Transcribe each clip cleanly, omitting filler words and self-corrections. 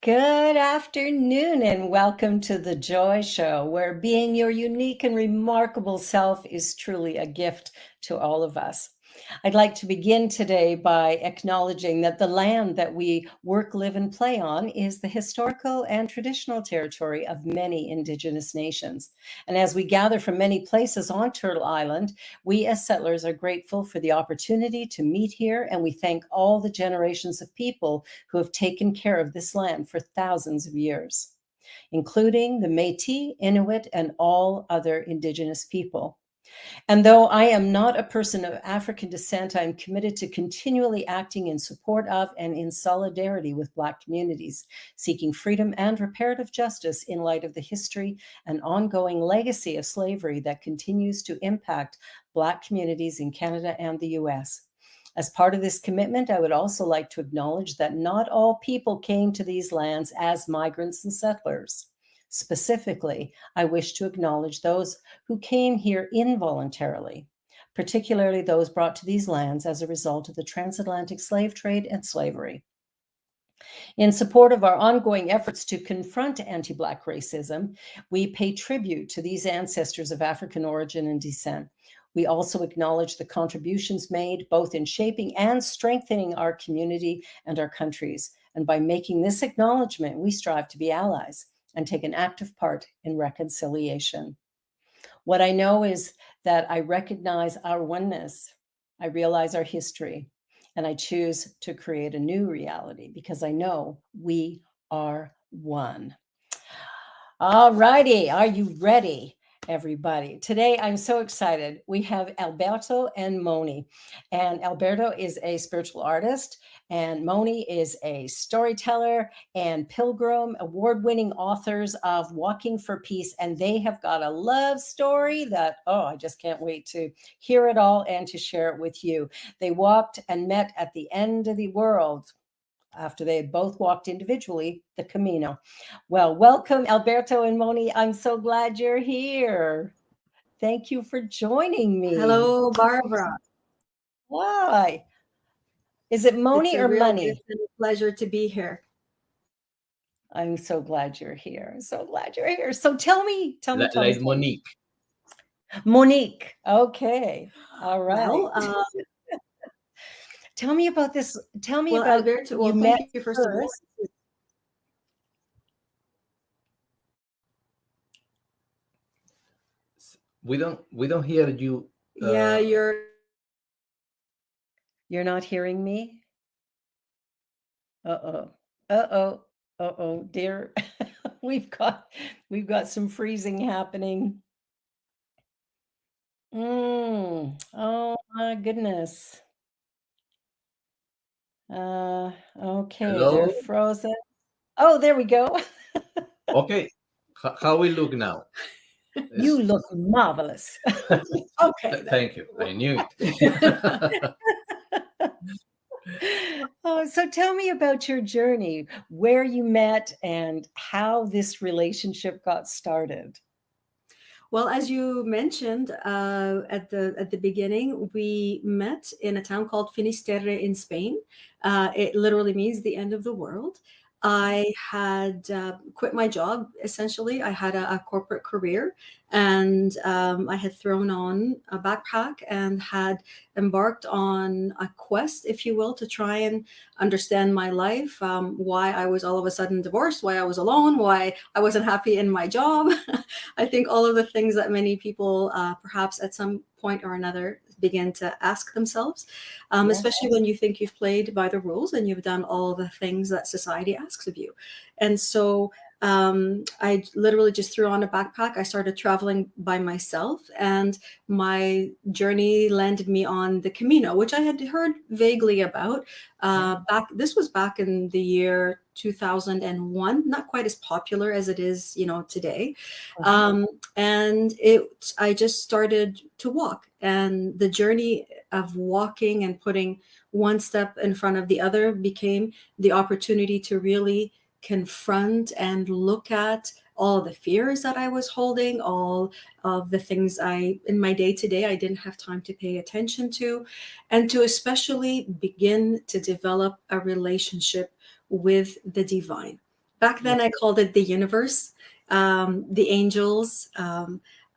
Good afternoon and welcome to The Joy Show, where being your unique and remarkable self is truly a gift to all of us. I'd like to begin today by acknowledging that the land that we work, live, and play on is the historical and traditional territory of many Indigenous nations. And as we gather from many places on Turtle Island, we as settlers are grateful for the opportunity to meet here, and we thank all the generations of people who have taken care of this land for thousands of years, including the Métis, Inuit, and all other Indigenous people. And though I am not a person of African descent, I am committed to continually acting in support of and in solidarity with Black communities, seeking freedom and reparative justice in light of the history and ongoing legacy of slavery that continues to impact Black communities in Canada and the US. As part of this commitment, I would also like to acknowledge that not all people came to these lands as migrants and settlers. Specifically, I wish to acknowledge those who came here involuntarily, particularly those brought to these lands as a result of the transatlantic slave trade and slavery. In support of our ongoing efforts to confront anti-Black racism, we pay tribute to these ancestors of African origin and descent. We also acknowledge the contributions made both in shaping and strengthening our community and our countries. And by making this acknowledgement, we strive to be allies and take an active part in reconciliation. What I know is that I recognize our oneness, I realize our history, and I choose to create a new reality because I know we are one. All righty, are you ready, everybody? Today, I'm so excited. We have Alberto and Mony. And Alberto is a spiritual artist, and Mony is a storyteller and pilgrim, award-winning authors of Walking for Peace. And they have got a love story that, I just can't wait to hear it all and to share it with you. They walked and met at the end of the world after they had both walked individually the Camino. Well, welcome, Alberto and Mony. I'm so glad you're here. Thank you for joining me. Hello, Barbara. Why? Is it Mony or Money? It's a pleasure to be here. I'm so glad you're here. So glad you're here. So tell me. Like Monique. Monique. Okay. All right. Well, tell me about this. Tell me about Alberto. Well, thank you first of all. We don't hear you. Yeah, you're not hearing me. Dear. we've got some freezing happening. Oh my goodness. Okay. Hello? They're frozen. Oh, there we go. Okay. How we look now? You look marvelous. Okay. Thank you. I knew it. So tell me about your journey, where you met and how this relationship got started. Well, as you mentioned at the beginning, we met in a town called Finisterre in Spain. It literally means the end of the world. I had quit my job, essentially. I had a corporate career, and I had thrown on a backpack and had embarked on a quest, if you will, to try and understand my life, why I was all of a sudden divorced, why I was alone, why I wasn't happy in my job. I think all of the things that many people perhaps at some point or another begin to ask themselves, especially when you think you've played by the rules and you've done all the things that society asks of you. And so I literally just threw on a backpack. I started traveling by myself, and my journey landed me on the Camino, which I had heard vaguely about. This was back in the year 2001, not quite as popular as it is, today. And I just started to walk, and the journey of walking and putting one step in front of the other became the opportunity to really confront and look at all the fears that I was holding, all of the things in my day-to-day I didn't have time to pay attention to, and to especially begin to develop a relationship with the divine. Back then, I called it the universe, the angels.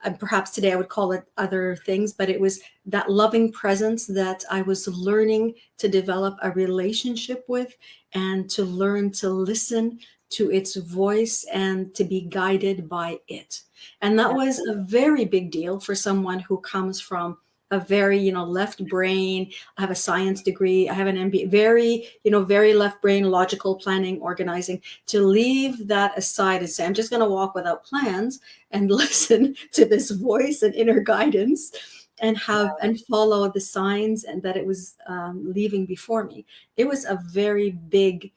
And perhaps today I would call it other things, but it was that loving presence that I was learning to develop a relationship with and to learn to listen to its voice and to be guided by it. And that was a very big deal for someone who comes from a very, left brain. I have a science degree. I have an MBA, very, very left brain, logical planning, organizing. To leave that aside and say, I'm just going to walk without plans and listen to this voice and inner guidance and follow the signs and that it was leaving before me. It was a very big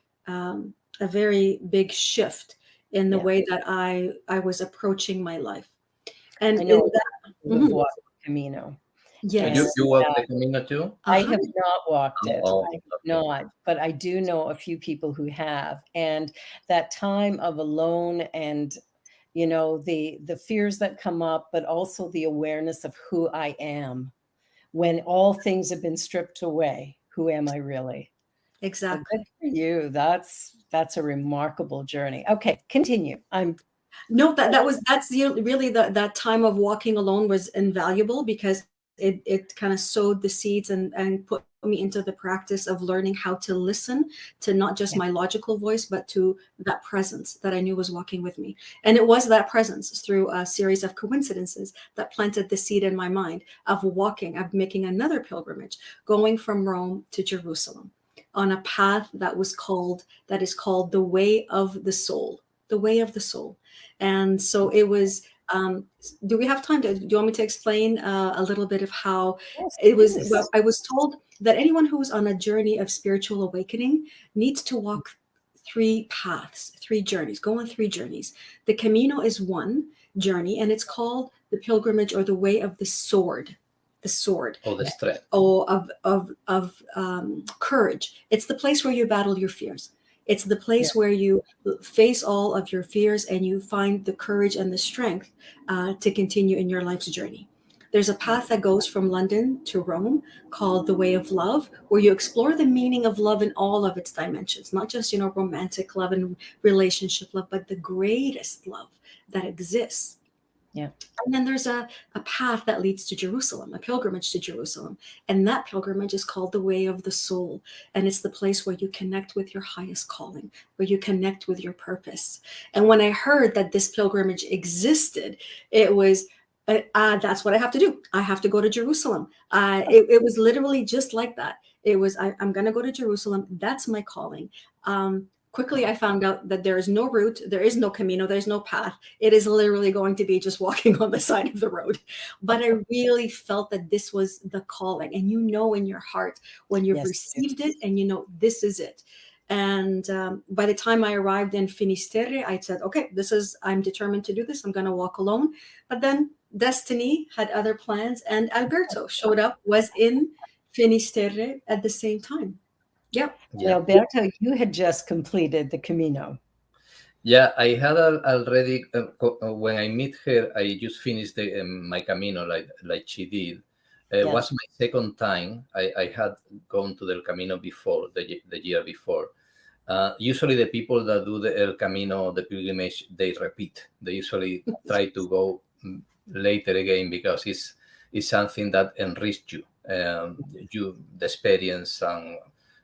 shift in the way that I was approaching my life. And I know in that, you've walked the Camino. yes. You walk the Camino too? I have not walked it. Oh, I have not, but I do know a few people who have. And that time of alone and, the fears that come up, but also the awareness of who I am when all things have been stripped away. Who am I really? So Exactly. good for you. That's a remarkable journey. Okay, continue. No, really that time of walking alone was invaluable because it kind of sowed the seeds and put me into the practice of learning how to listen to not just my logical voice, but to that presence that I knew was walking with me. And it was that presence through a series of coincidences that planted the seed in my mind of making another pilgrimage, going from Rome to Jerusalem on a path that is called the way of the soul, the way of the soul. And so it was, do we have time do you want me to explain a little bit of how it was? Well, I was told that anyone who is on a journey of spiritual awakening needs to walk 3 paths, 3 journeys, go on 3 journeys. The Camino is one journey, and it's called the pilgrimage or the way of the sword. The sword. Oh, the strength. Of courage. It's the place where you battle your fears. It's the place where you face all of your fears and you find the courage and the strength to continue in your life's journey. There's a path that goes from London to Rome called the Way of Love, where you explore the meaning of love in all of its dimensions, not just, romantic love and relationship love, but the greatest love that exists. Yeah. And then there's a path that leads to Jerusalem, a pilgrimage to Jerusalem. And that pilgrimage is called the Way of the Soul. And it's the place where you connect with your highest calling, where you connect with your purpose. And when I heard that this pilgrimage existed, it was, that's what I have to do. I have to go to Jerusalem. It was literally just like that. It was, I'm going to go to Jerusalem. That's my calling. Quickly, I found out that there is no route, there is no Camino, there's no path. It is literally going to be just walking on the side of the road. But I really felt that this was the calling. And in your heart when you've received it and this is it. And by the time I arrived in Finisterre, I said, okay, I'm determined to do this. I'm going to walk alone. But then destiny had other plans. And Alberto showed up, was in Finisterre at the same time. Yep. Yeah. Alberto, you had just completed the Camino. Yeah, I had already, when I meet her, I just finished my Camino like she did. It was my second time. I had gone to the Camino before, the year before. Usually the people that do the El Camino, the pilgrimage, they repeat. They usually try to go later again because it's something that enriches you, the experience, and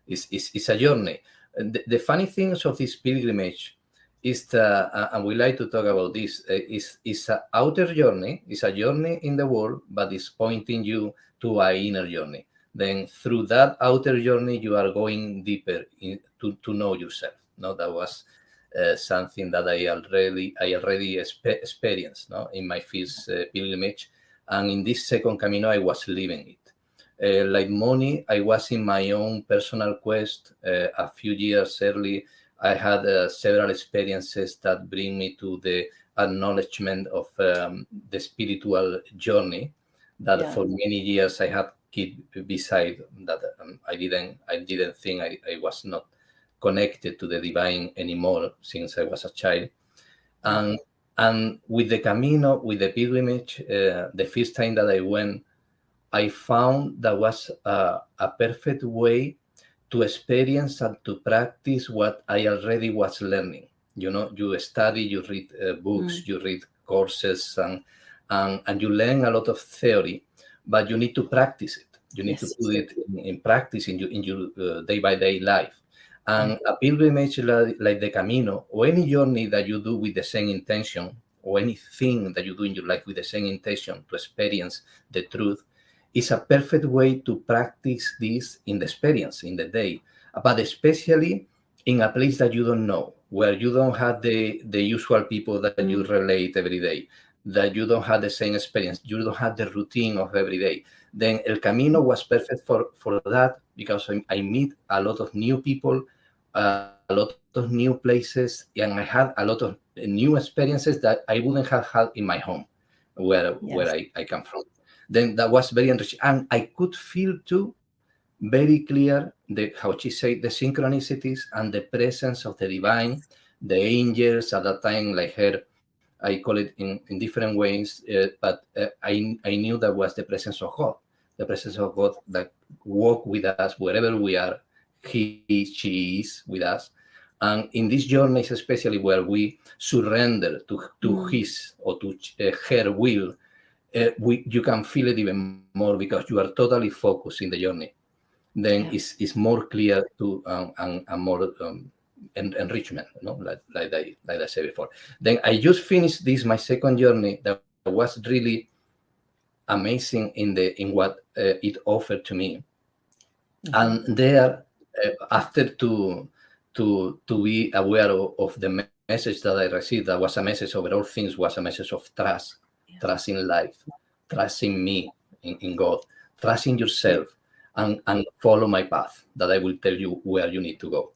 it's a journey. The funny things of this pilgrimage is that, and we like to talk about this, is an outer journey, it's a journey in the world, but it's pointing you to an inner journey. Then through that outer journey, you are going deeper to know yourself. No, that was something that I already experienced, no, in my first pilgrimage, and in this second Camino, I was living it. Like Mony, I was in my own personal quest. A few years early, I had several experiences that bring me to the acknowledgement of the spiritual journey that for many years I had kept beside. That I didn't think I was not connected to the divine anymore since I was a child. And with the Camino, with the pilgrimage, the first time that I went, I found that was a perfect way to experience and to practice what I already was learning. You study, you read books, you read courses, and you learn a lot of theory, but you need to practice it. You need to put it in practice in your day-by-day life. And a pilgrimage like the Camino, or any journey that you do with the same intention, or anything that you do in your life with the same intention to experience the truth, is a perfect way to practice this in the experience, in the day, but especially in a place that you don't know, where you don't have the usual people that you relate every day, that you don't have the same experience, you don't have the routine of every day. Then El Camino was perfect for that, because I meet a lot of new people, a lot of new places, and I had a lot of new experiences that I wouldn't have had in my home, where I come from. Then that was very enriching, and I could feel too very clear how she said, the synchronicities and the presence of the divine, the angels at that time, like her. I call it in different ways, but I knew that was the presence of God, that walk with us wherever we are. She is with us. And in these journeys, especially where we surrender to his or to her will, you can feel it even more, because you are totally focused in the journey. Then it's more clear to and more enrichment, like I said before. Then I just finished my second journey that was really amazing in what it offered to me. And there, after to be aware of the message that I received, that was a message over all things, was a message of trust, trust in life, trust in me, in God, trust in yourself, and follow my path, that I will tell you where you need to go.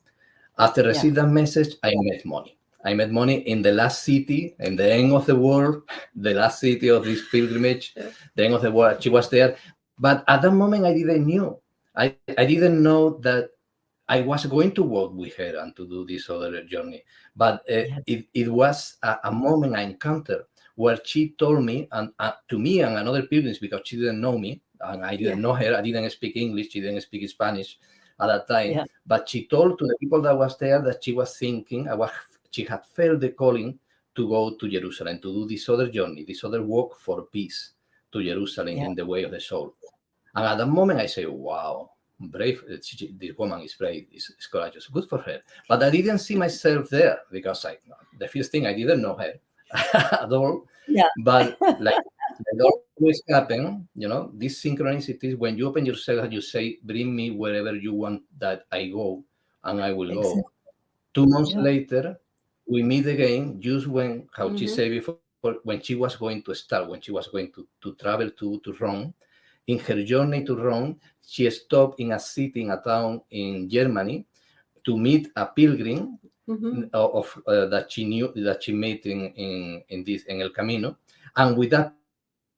After receiving that message, I met Mony. I met Mony in the last city, in the end of the world, the last city of this pilgrimage, the end of the world. She was there. But at that moment, I didn't know. I didn't know that I was going to walk with her and to do this other journey. But it was a moment I encountered where she told me, and to me and another pilgrims, because she didn't know me, and I didn't know her. I didn't speak English. She didn't speak Spanish at that time. But she told to the people that was there that she was thinking, she had felt the calling to go to Jerusalem, to do this other journey, this other walk for peace to Jerusalem in the way of the soul. And at that moment, I say, wow, brave. This woman is brave, is courageous. Good for her. But I didn't see myself there, because the first thing, I didn't know her at all. But like it always happen, these synchronicities, when you open yourself and you say, bring me wherever you want that I go, and I will go. 2 months later, we meet again, just when, how she said before, when she was going to start, when she was going to travel to Rome. In her journey to Rome, she stopped in a city, in a town in Germany, to meet a pilgrim that she knew, that she met in El Camino. And with that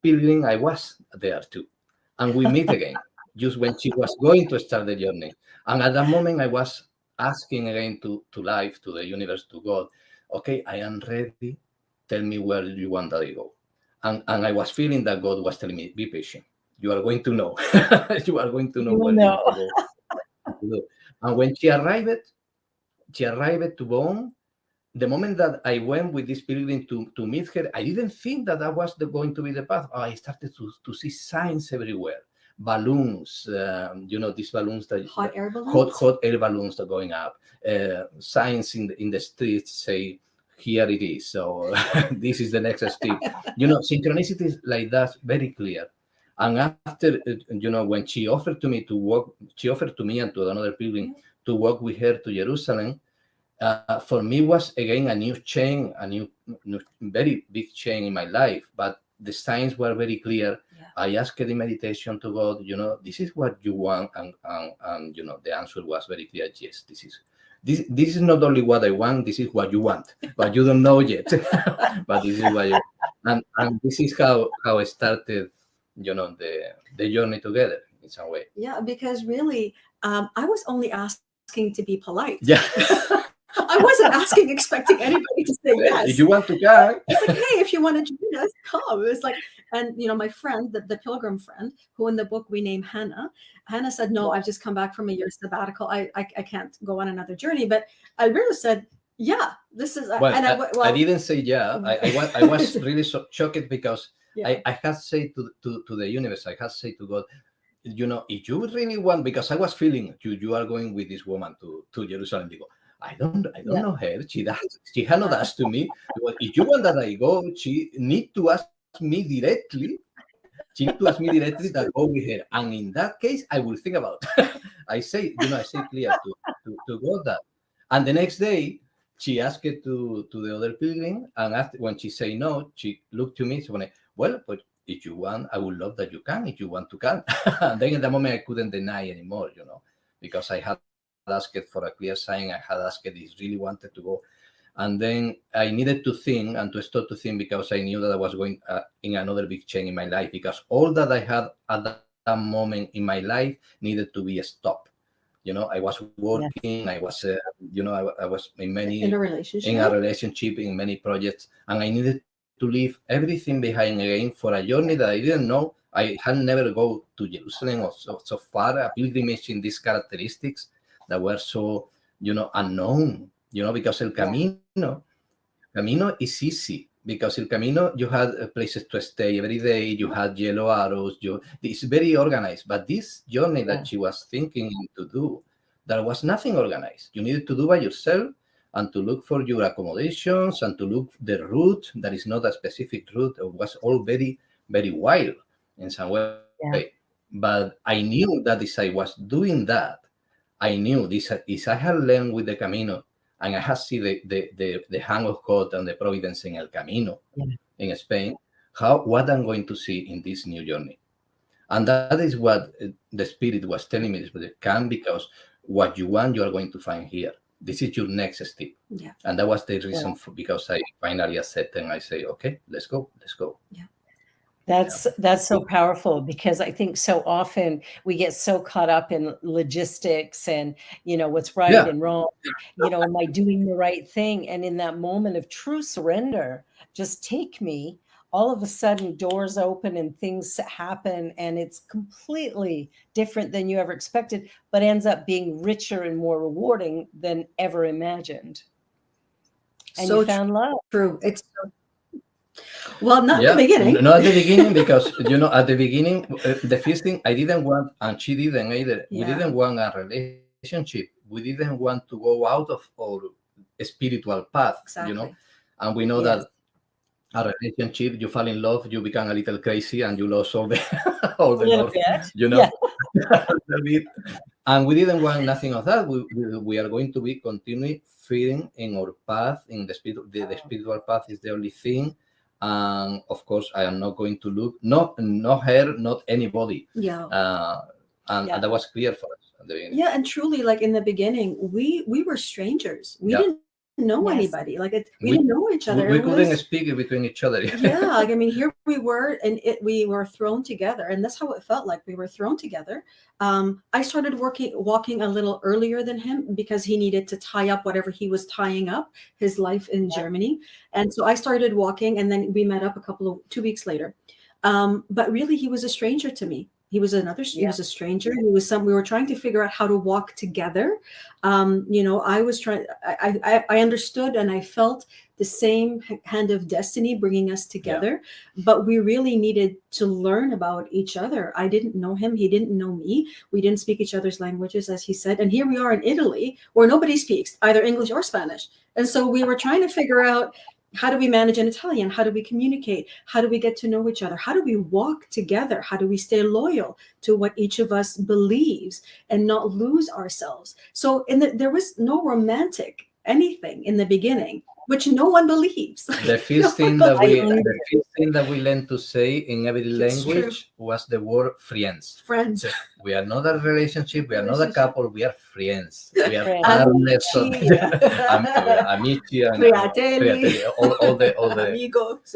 pilgrim, I was there too. And we meet again, just when she was going to start the journey. And at that moment, I was asking again to life, to the universe, to God, okay, I am ready. Tell me where you want that I go. And I was feeling that God was telling me, be patient. You are going to know. You are going to know where you need to go. And when she arrived to Bonn. The moment that I went with this pilgrim to meet her, I didn't think that was going to be the path. I started to see signs everywhere. Balloons, these balloons that hot air balloons, hot air balloons that are going up. Signs in the streets say, here it is. So this is the next step. Synchronicities like that, very clear. And after, when she offered to me to walk, she offered to me and to another pilgrim to walk with her to Jerusalem. For me was again a new chain, a new very big chain in my life, but the signs were very clear. I asked the meditation to God, this is what you want, and the answer was very clear. Yes, this is not only what I want, this is what you want, but you don't know yet. But this is what you want. And this is how I started, the journey together in some way. Yeah, because really, I was only asking to be polite. Yeah. I wasn't asking, expecting anybody to say yes. If you want to come. It's like, hey, if you want to join us, come. It was like, and my friend, the pilgrim friend, who in the book we name Hannah said, no, I've just come back from a year sabbatical. I can't go on another journey. But Alberto said, Yeah, this is Well, and I didn't say yeah. I was really shocked because yeah. I had said to the universe, I had said to God, if you really want, because I was feeling you are going with this woman to Jerusalem. I don't Yeah. know her. She had not asked to me. If you want that I go, she need to ask me directly. She need to ask me directly that go with her. And in that case, I will think about. I say clear to God that. And the next day, she asked it to the other pilgrim, and after, when she say no, she looked to me. She went, well, but if you want, I would love that you can. If you want to can. And then at the moment, I couldn't deny anymore, because I had asked for a clear sign. I had asked if really wanted to go. And then I needed to think and to start to think, because I knew that I was going in another big change in my life, because all that I had at that moment in my life needed to be stopped. I was working, I was, I was in a relationship. In many projects, and I needed to leave everything behind again for a journey that I didn't know. I had never go to Jerusalem or so far, a pilgrimage in these characteristics that were so, unknown, because El Camino is easy. Because El Camino, you had places to stay every day, you had yellow arrows, it's very organized. But this journey that she was thinking to do, there was nothing organized. You needed to do by yourself and to look for your accommodations and to look the route. That is not a specific route. It was all very, very wild in some way. Yeah. But I knew that as I was doing that, I knew this, as I had learned with the Camino, and I have seen the hand of God and the providence in El Camino in Spain, what I'm going to see in this new journey. And that is what the Spirit was telling me. Come, because what you want, you are going to find here. This is your next step. Yeah. And that was the reason because I finally accepted and I say, okay, let's go. Yeah. That's so powerful, because I think so often we get so caught up in logistics and, what's right and wrong, am I doing the right thing? And in that moment of true surrender, just take me, all of a sudden doors open and things happen, and it's completely different than you ever expected, but ends up being richer and more rewarding than ever imagined. And So you found love. True. It's well, not at the beginning. Not at the beginning, because at the beginning, the first thing I didn't want, and she didn't either. We didn't want a relationship. We didn't want to go out of our spiritual path. Exactly. And we know that a relationship, you fall in love, you become a little crazy, and you lose all the north, And we didn't want nothing of that. We are going to be continuing feeding in our path, in the spirit. The spiritual path is the only thing. And of course, I am not going to look, not her, not anybody. Yeah. And that was clear for us at the beginning. Yeah, and truly, like in the beginning, we were strangers. We didn't know anybody. Like we didn't know each other. We couldn't speak between each other. Like here we were, and we were thrown together, and that's how it felt like. We were thrown together. I started walking a little earlier than him because he needed to tie up whatever he was tying up, his life in Germany, and so I started walking, and then we met up 2 weeks later. But really, he was a stranger to me. He was he was a stranger. He was we were trying to figure out how to walk together. I was trying, I understood and I felt the same hand of destiny bringing us together, but we really needed to learn about each other. I didn't know him. He didn't know me. We didn't speak each other's languages, as he said. And here we are in Italy where nobody speaks either English or Spanish. And so we were trying to figure out, how do we manage in Italian? How do we communicate? How do we get to know each other? How do we walk together? How do we stay loyal to what each of us believes and not lose ourselves? So there was no romantic anything in the beginning, which no one believes. The first thing that we learned to say in every language was the word friends. Friends. We are not a relationship. We are not a couple. We are friends. We are partners. Amici, Fratelli, all the amigos.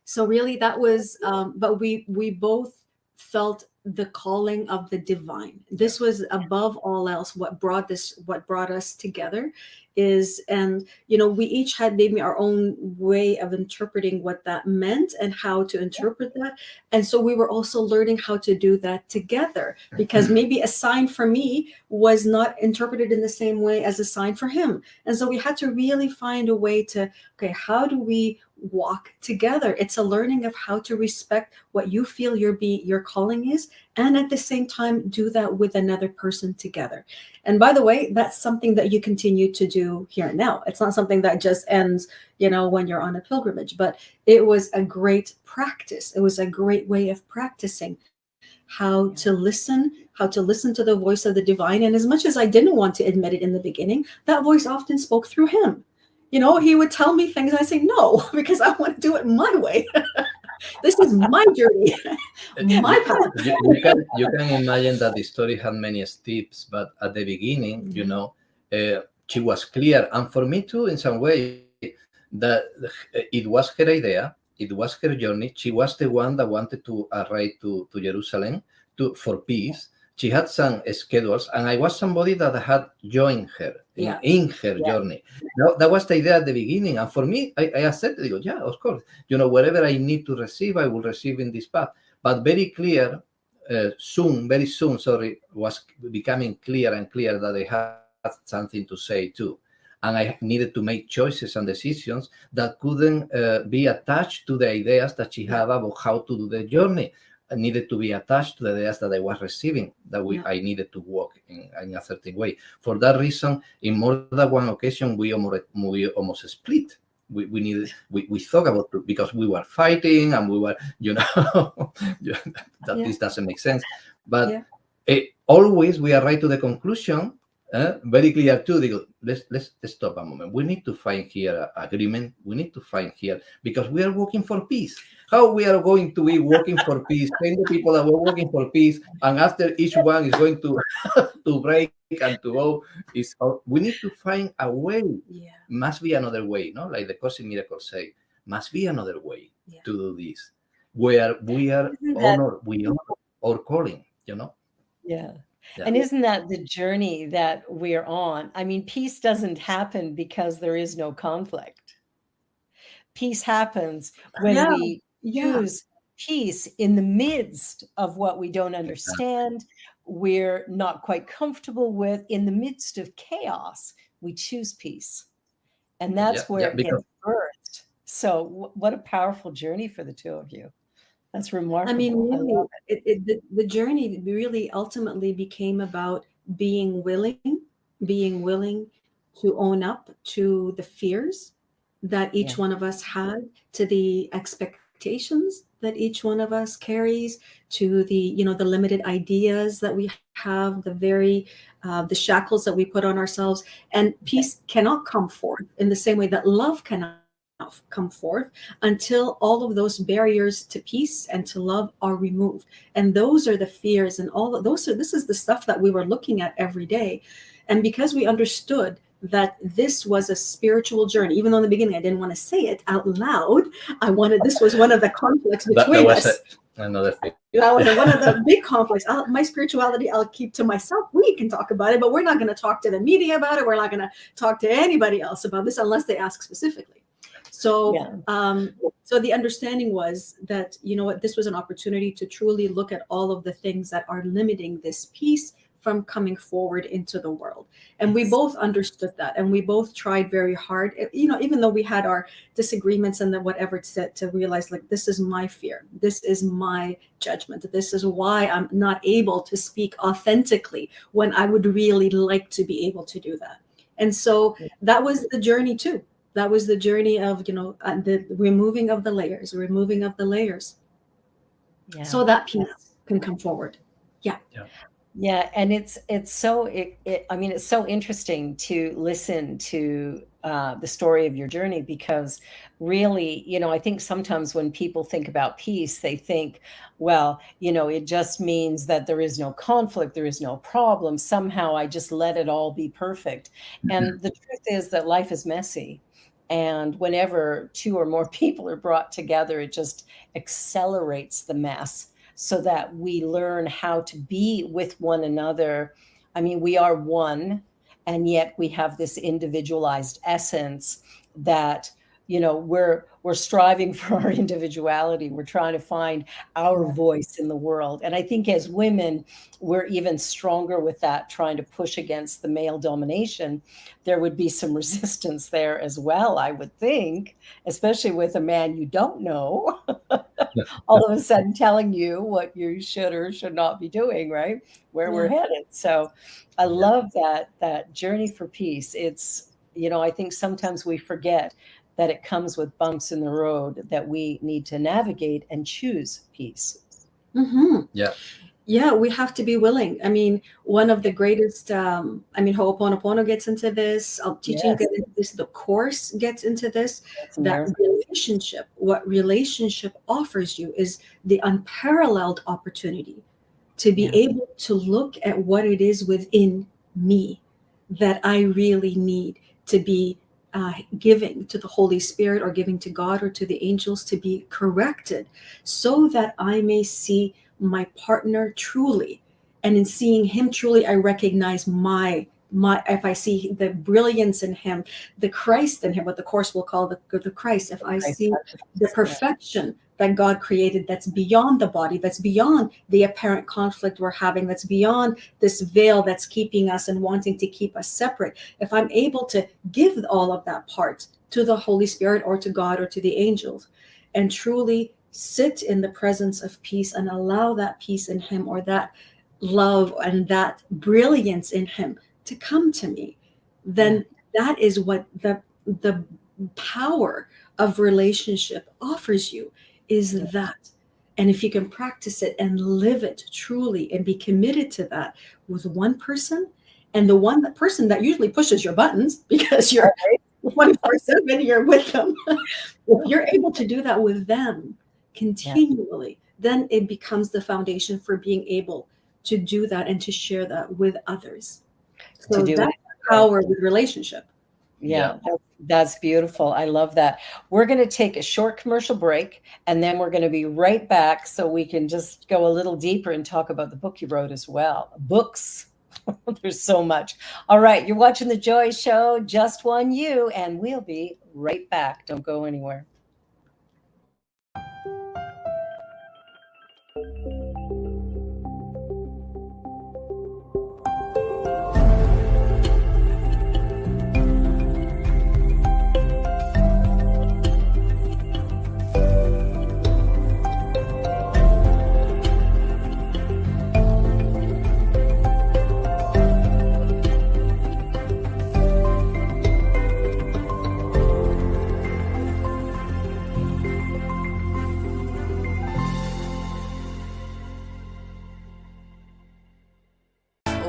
So really, that was. But we both felt the calling of the divine. This was above all else what brought us together is, and we each had maybe our own way of interpreting what that meant and how to interpret that. And so we were also learning how to do that together, because maybe a sign for me was not interpreted in the same way as a sign for him. And so we had to really find a way to, okay, how do we walk together? It's a learning of how to respect what you feel your calling is, and at the same time do that with another person together. And by the way, that's something that you continue to do here and now. It's not something that just ends, when you're on a pilgrimage, but it was a great practice. It was a great way of practicing how to listen to the voice of the divine. And as much as I didn't want to admit it in the beginning, that voice often spoke through him. He would tell me things and I say no, because I want to do it my way. This is my journey, my path. You can imagine that the story had many steps, but at the beginning, she was clear. And for me too, in some way, that it was her idea, it was her journey. She was the one that wanted to arrive to Jerusalem for peace. She had some schedules, and I was somebody that had joined her in her journey. Now, that was the idea at the beginning. And for me, I accepted it. Yeah, of course. Whatever I need to receive, I will receive in this path. But very clear, very soon, was becoming clear and clear that I had something to say too. And I needed to make choices and decisions that couldn't be attached to the ideas that she had about how to do the journey. I needed to be attached to the ideas that I was receiving, I needed to walk in a certain way. For that reason, in more than one occasion, we almost split. We thought about it because we were fighting and we were, this doesn't make sense. But always we arrive to the conclusion, very clear too. Let's stop a moment. We need to find here agreement. We need to find here, because we are working for peace. How we are going to be working for peace? 10 people that were working for peace, and after each one is going to break and to go, we need to find a way. Must be another way, no? Like the Course in Miracles say, must be another way to do this, where we are we honor our calling, Yeah. And isn't that the journey that we're on? I mean, peace doesn't happen because there is no conflict. Peace happens when we choose peace in the midst of what we don't understand, we're not quite comfortable with. In the midst of chaos, we choose peace. And that's where it gets birthed. So what a powerful journey for the two of you. That's remarkable. I mean, really, the journey really ultimately became about being willing to own up to the fears that each one of us had, to the expectations that each one of us carries, to the the limited ideas that we have, the shackles that we put on ourselves. And peace cannot come forth in the same way that love cannot come forth until all of those barriers to peace and to love are removed. And those are the fears, and all of those this is the stuff that we were looking at every day. And because we understood that this was a spiritual journey, even though in the beginning I didn't want to say it out loud, this was one of the conflicts between us. Another thing. That was one of the big conflicts. My spirituality, I'll keep to myself. We can talk about it, but we're not going to talk to the media about it. We're not going to talk to anybody else about this unless they ask specifically. So, so the understanding was that, this was an opportunity to truly look at all of the things that are limiting this peace from coming forward into the world. And we both understood that, and we both tried very hard, even though we had our disagreements and whatever, to realize, like, this is my fear, this is my judgment, this is why I'm not able to speak authentically when I would really like to be able to do that. And so that was the journey too. That was the journey of, the removing of the layers, so that peace can come forward. Yeah, and it's so interesting to listen to the story of your journey, because really, I think sometimes when people think about peace, they think, well, it just means that there is no conflict, there is no problem. Somehow I just let it all be perfect. And the truth is that life is messy. And whenever two or more people are brought together, it just accelerates the mess. so that we learn how to be with one another. I mean, we are one, and yet we have this individualized essence that, you know, we're striving for our individuality. We're trying to find our voice in the world. And I think as women, we're even stronger with that, trying to push against the male domination. There would be some resistance there as well, I would think, especially with a man you don't know, all of a sudden telling you what you should or should not be doing, right? Where we're headed. So I love that journey for peace. It's, you know, I think sometimes we forget that it comes with bumps in the road, that we need to navigate and choose peace. Yeah, we have to be willing. I mean, one of the greatest, I mean, Ho'oponopono gets into this, teaching gets into this, the Course gets into this, that relationship, what relationship offers you is the unparalleled opportunity to be able to look at what it is within me that I really need to be giving to the Holy Spirit, or giving to God or to the angels, to be corrected, so that I may see my partner truly. And in seeing him truly, I recognize my if I see the brilliance in him, the Christ in him, what the Course will call the Christ, if I see the perfection that God created, that's beyond the body, that's beyond the apparent conflict we're having, that's beyond this veil that's keeping us and wanting to keep us separate. If I'm able to give all of that part to the Holy Spirit or to God or to the angels, and truly sit in the presence of peace and allow that peace in him, or that love and that brilliance in him to come to me, then that is what the power of relationship offers you, is that. And if you can practice it and live it truly and be committed to that with one person, and the person that usually pushes your buttons, because you're 24/7, you're with them, if you're able to do that with them continually, then it becomes the foundation for being able to do that and to share that with others. So that's power with relationship. That's beautiful. I love that. We're going to take a short commercial break, and then we're going to be right back so we can just go a little deeper and talk about the book you wrote as well. Books. There's so much. All right. You're watching The Joy Show, Just One You, and we'll be right back. Don't go anywhere.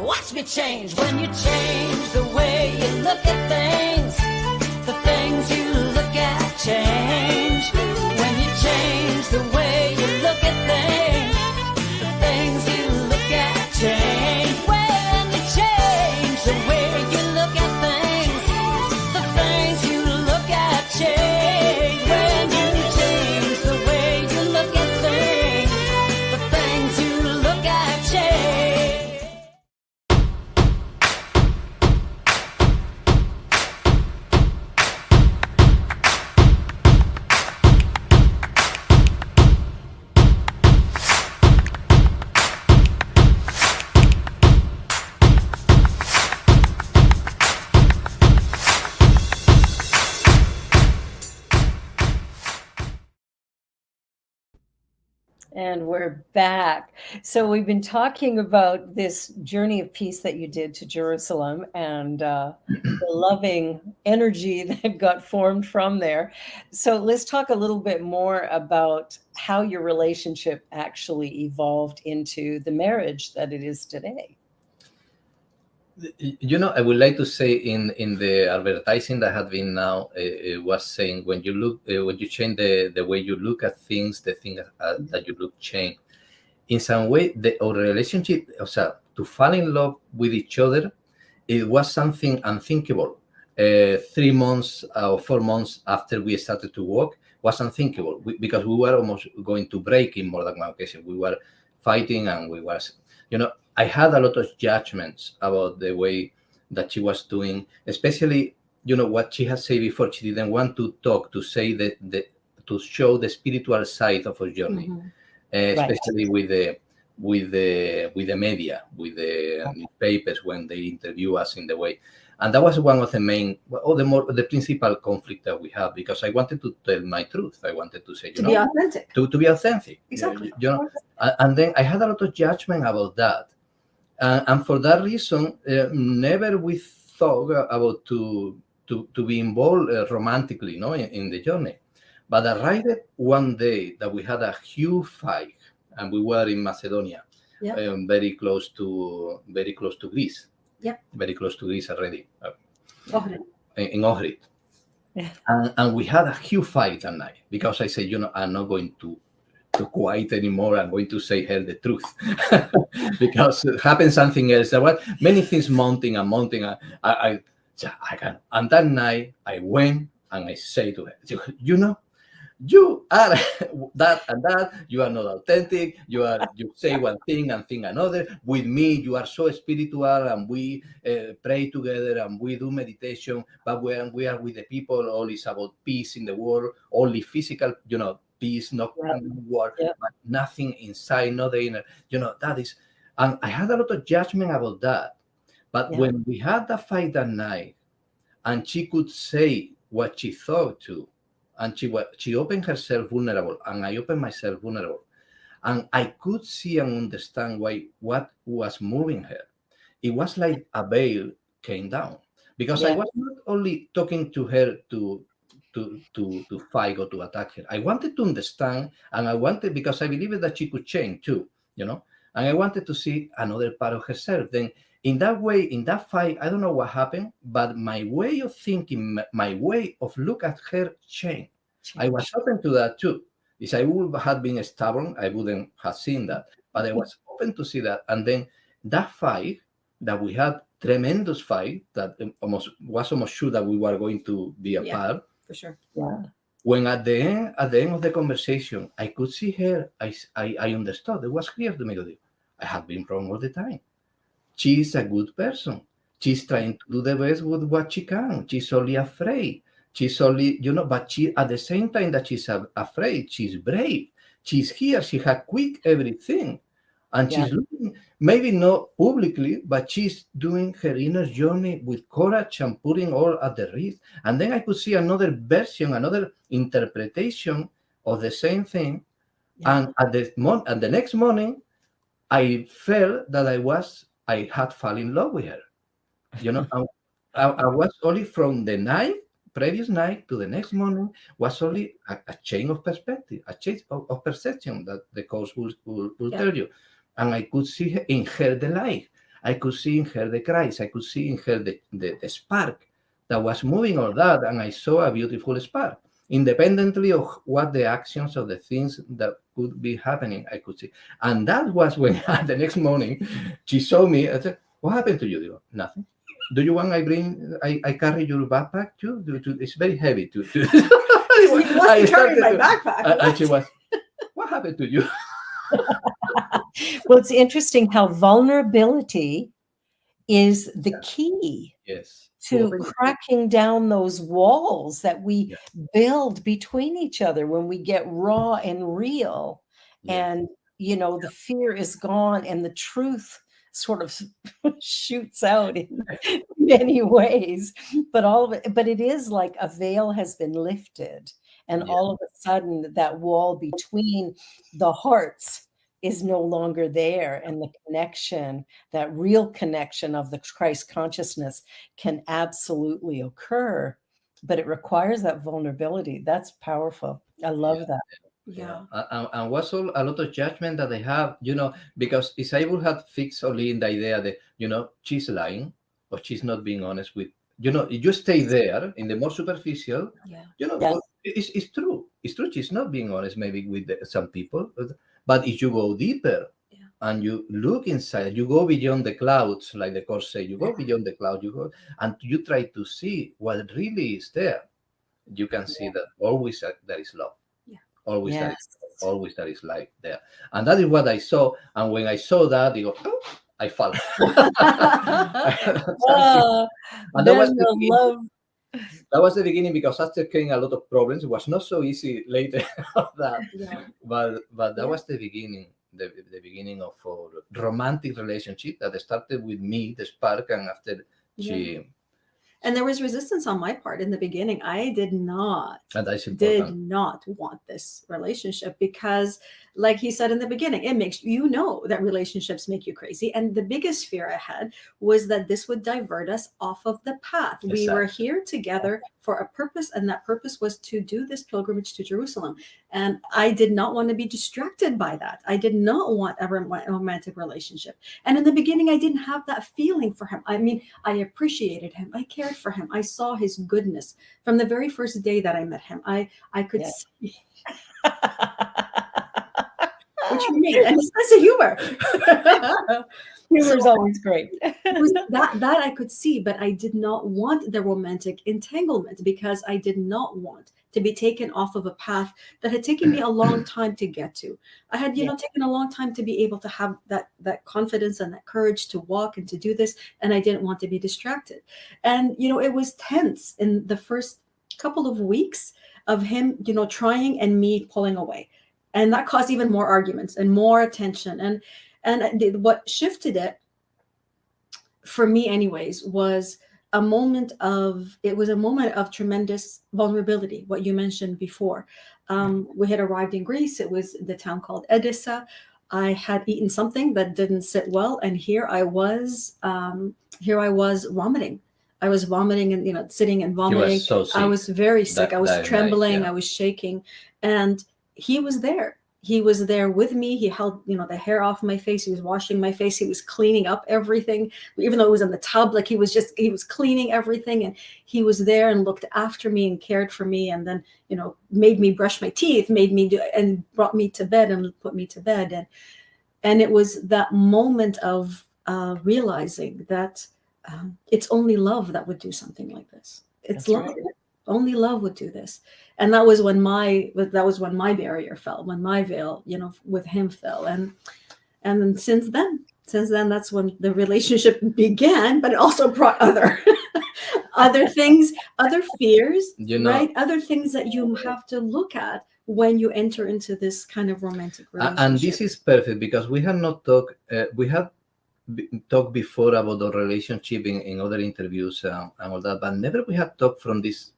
Watch me change when you change the way you look at things. The things you look at change. When you change the way you look at things, the things you look at change. When you change the way you look at things, the things you look at change. When you change the way you look at things, the things you look at change. And we're back. So we've been talking about this journey of peace that you did to Jerusalem, and the loving energy that got formed from there. So let's talk a little bit more about how your relationship actually evolved into the marriage that it is today. You know, I would like to say in the advertising that had been now, it was saying when you look, when you change the way you look at things, the thing that you look change. In some way, our relationship, to fall in love with each other, it was something unthinkable. 3 months or 4 months after we started to work was unthinkable, because we were almost going to break in more than one occasion. We were fighting, and we was, I had a lot of judgments about the way that she was doing, especially, what she has said before. She didn't want to talk, to say to show the spiritual side of her journey, especially with the media, with the newspapers when they interview us in the way. And that was one of the main, or the principal conflict that we have, because I wanted to tell my truth. I wanted to say, to be authentic. To be authentic. Exactly. And then I had a lot of judgment about that. And for that reason, never we thought about to be involved romantically, in the journey. But arrived one day that we had a huge fight, and we were in Macedonia, very close to Greece. Yeah. Very close to Greece already. Ohrid. In Ohrid. Yeah. And we had a huge fight that night, because I said, I'm not going to quiet anymore. I'm going to say her the truth. Because it happened something else. There were many things mounting. I can. And that night I went and I say to her, you are that and that. You are not authentic. You say one thing and think another. With me, you are so spiritual, and we pray together and we do meditation. But when we are with the people, all is about peace in the world, only physical, peace, not war, but nothing inside, not the inner. That is. And I had a lot of judgment about that. But when we had that fight that night, and she could say what she thought too, and she opened herself vulnerable, and I opened myself vulnerable, and I could see and understand what was moving her. It was like a veil came down, because I was not only talking to her to fight or to attack her. I wanted to understand, and because I believed that she could change too, and I wanted to see another part of herself. Then in that way, in that fight, I don't know what happened, but my way of thinking, my way of look at her changed. I was open to that too. If I would have been stubborn, I wouldn't have seen that. But I was open to see that. And then that fight that we had, tremendous fight, that was almost sure that we were going to be apart. For sure. Yeah. When at the end of the conversation, I could see her, I understood. It was clear to me, I have been wrong all the time. She is a good person. She's trying to do the best with what she can. She's only afraid. She's only, but she, at the same time that she's afraid, she's brave. She's here. She had quit everything. And she's looking, maybe not publicly, but she's doing her inner journey with courage and putting all at the risk. And then I could see another version, another interpretation of the same thing. Yeah. And at the next morning, I felt that I had fallen in love with her. I was only from the previous night to the next morning was only a change of perspective, a change of perception that the course will tell you. And I could see in her the light. I could see in her the Christ. I could see in her the spark that was moving all that. And I saw a beautiful spark. Independently of what the actions of the things that could be happening, I could see. And that was when the next morning she saw me. I said, what happened to you? Nothing. Do you want I carry your backpack too? It's very heavy. I started my backpack. And she was, what happened to you? Well, it's interesting how vulnerability is the key to cracking down those walls that we build between each other when we get raw and real. And, the fear is gone and the truth sort of shoots out in many ways. But it is like a veil has been lifted. And all of a sudden, that wall between the hearts is no longer there. And the connection, that real connection of the Christ consciousness can absolutely occur. But it requires that vulnerability. That's powerful. I love that. Yeah. And was a lot of judgment that they have, because if I would have fixed only in the idea that, she's lying or she's not being honest with, you stay there in the more superficial, it's true. It's true. She's not being honest maybe with some people. But if you go deeper and you look inside, you go beyond the clouds, like the Course says, you go beyond the cloud, and you try to see what really is there. You can see that always there is love. Always Yes. always that is like there. And that is what I saw. And when I saw that, I go, oh, I fall. Oh, And that then was the the beginning. love. That was the beginning, because after came a lot of problems. It was not so easy later of that. Yeah. But that Yeah. was the beginning, the beginning of our romantic relationship that started with me, the spark, and after she. And there was resistance on my part in the beginning. I did not And that's important. want this relationship because, like he said in the beginning, it makes that relationships make you crazy. And the biggest fear I had was that this would divert us off of the path. We were here together for a purpose, and that purpose was to do this pilgrimage to Jerusalem. And I did not want to be distracted by that. I did not want a romantic relationship. And in the beginning, I didn't have that feeling for him. I mean, I appreciated him. I cared for him. I saw his goodness from the very first day that I met him. I could see. What you mean? And his sense of humor. Humor's always great. that I could see, but I did not want the romantic entanglement because I did not want to be taken off of a path that had taken me a long time to get to. I had, taken a long time to be able to have that confidence and that courage to walk and to do this, and I didn't want to be distracted. And it was tense in the first couple of weeks of him, trying and me pulling away, and that caused even more arguments and more attention. And what shifted it for me, anyways, was a moment of tremendous vulnerability. What you mentioned before, we had arrived in Greece. It was the town called Edessa. I had eaten something that didn't sit well, and here I was vomiting. I was vomiting and sitting and vomiting. Was so sick. I was very sick. I was trembling. Night. I was shaking, and he was there. He was there with me. He held, the hair off my face. He was washing my face. He was cleaning up everything, even though it was in the tub. Like he was cleaning everything, and he was there and looked after me and cared for me. And then, made me brush my teeth, and brought me to bed and put me to bed. And it was that moment of realizing that it's only love that would do something like this. It's That's love. right. Only love would do this. And that was when my barrier fell, when my veil, with him fell. And then since then, that's when the relationship began, but it also brought other things, other fears, right? Other things that you have to look at when you enter into this kind of romantic relationship. And this is perfect because we have not talked, talked before about the relationship in other interviews and all that, but never we have talked from this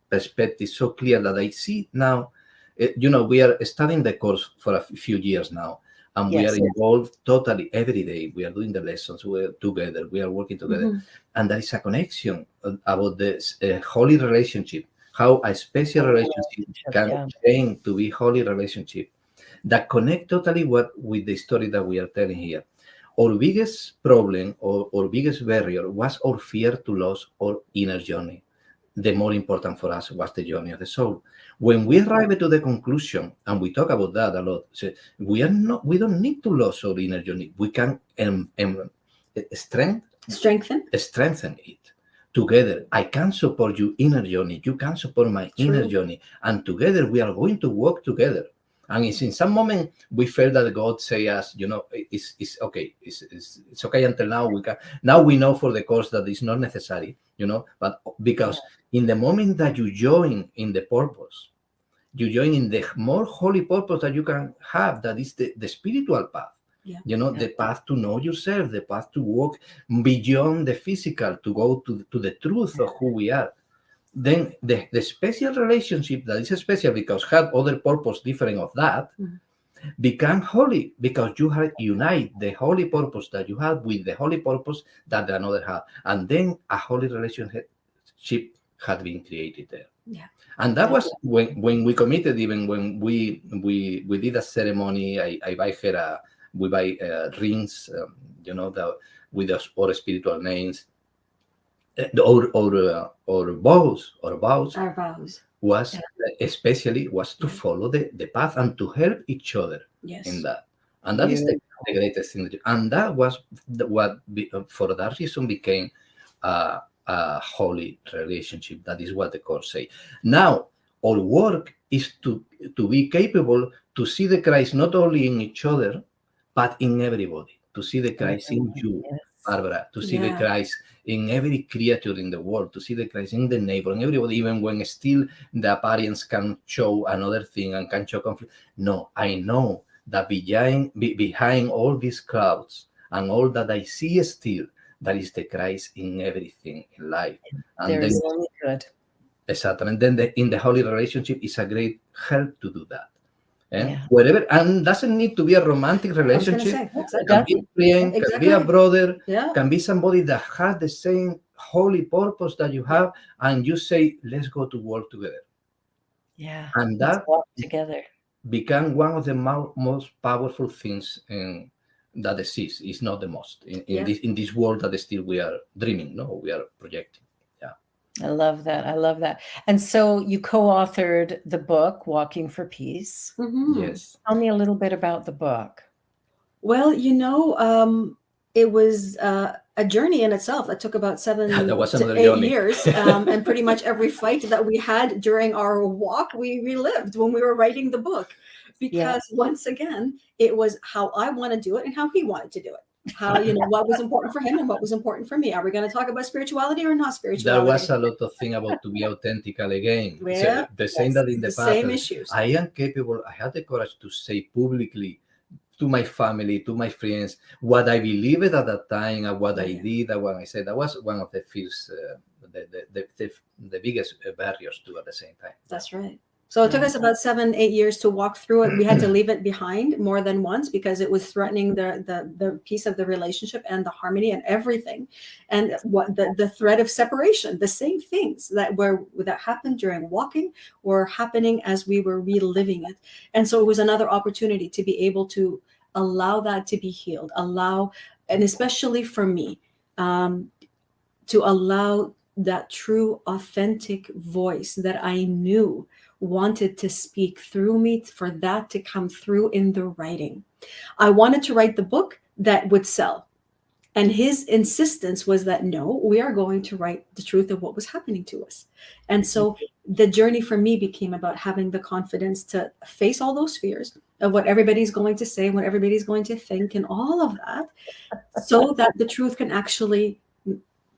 perspective so clear that I see now. We are studying the course for a few years now, and we are involved totally every day. We are doing the lessons, we're together, we are working together, and there is a connection about this holy relationship, how a special relationship can change to be holy relationship that connect totally with the story that we are telling here. Our biggest problem or biggest barrier was our fear to lose our inner journey. The more important for us was the journey of the soul. When we arrive to the conclusion, and we talk about that a lot, so we don't need to lose our inner journey. We can strengthen it together. I can support your inner journey. You can support my inner journey, and together we are going to work together. And it's in some moment we felt that God say us, it's okay. It's okay until now. Now we know for the course that it's not necessary, but because in the moment that you join in the purpose, you join in the more holy purpose that you can have, that is the spiritual path. The path to know yourself, the path to walk beyond the physical, to go to the truth of who we are. Then the special relationship that is special because had other purpose different of that become holy because you have unite the holy purpose that you have with the holy purpose that another had, and then a holy relationship had been created there. And that was when we committed. Even when we did a ceremony, I buy her we buy rings, with our spiritual names. Our vows was especially to follow the path and to help each other in that. And that is the greatest thing. And that was what for that reason became a holy relationship. That is what the course say. Now our work is to be capable to see the Christ not only in each other, but in everybody. To see the Christ in you, Yes. Barbara. To see the Yeah. Christ in every creature in the world. To see the Christ in the neighbor, in everybody, even when still the appearance can show another thing and can show conflict. No, I know that behind all these clouds and all that I see still, that is the Christ in everything in life. And There then, is only good. exactly, and then in the holy relationship is a great help to do that. Yeah. Whatever, and doesn't need to be a romantic I was going to relationship. say, exactly. Can be a friend, can be a Exactly. brother, Yeah. can be somebody that has the same holy purpose that you have, and you say, let's go to work together. Yeah. And Let's that walk together. become one of the most powerful things that exists. It's not the most in this world that still we are dreaming, no, we are projecting. I love that. I love that. And so you co-authored the book, Walking for Peace. Mhm. Yes. Tell me a little bit about the book. Well, it was a journey in itself that took about 7 That was to another 8 journey. years. And pretty much every fight that we had during our walk, we relived when we were writing the book. Because once again, it was how I want to do it and how he wanted to do it. How, what was important for him and what was important for me. Are we going to talk about spirituality or not spirituality? There was a lot of thing about to be authentically again. Yeah, So the same that in the the past. same issues. I am capable. I had the courage to say publicly to my family, to my friends, what I believed at that time and what I did and what I said. That was one of the fears, the biggest barriers to at the same time. That's right. So it took us about 7, 8 years to walk through it. We had to leave it behind more than once because it was threatening the piece of the relationship and the harmony and everything. And what the threat of separation, the same things that happened during walking were happening as we were reliving it. And so it was another opportunity to be able to allow that to be healed, and especially for me, to allow that true, authentic voice that I knew wanted to speak through me, for that to come through in the writing. I wanted to write the book that would sell. And his insistence was that, no, we are going to write the truth of what was happening to us. And so the journey for me became about having the confidence to face all those fears of what everybody's going to say, what everybody's going to think, and all of that, so that the truth can actually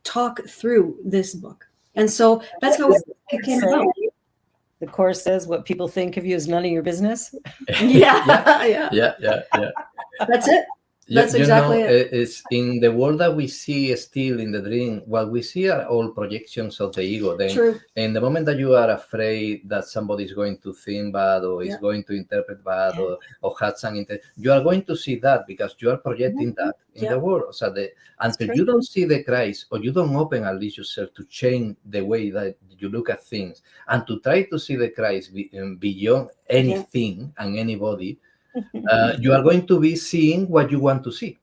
talk through this book. And so that's how it came about. The course says what people think of you is none of your business. Yeah. That's it. That's exactly it. It's in the world that we see still in the dream. What we see are all projections of the ego. Then, True. in the moment that you are afraid that somebody is going to think bad or is going to interpret bad or had some you are going to see that because you are projecting that in the world. So until you don't see the Christ or you don't open at least yourself to change the way that you look at things and to try to see the Christ beyond anything and anybody, you are going to be seeing what you want to see.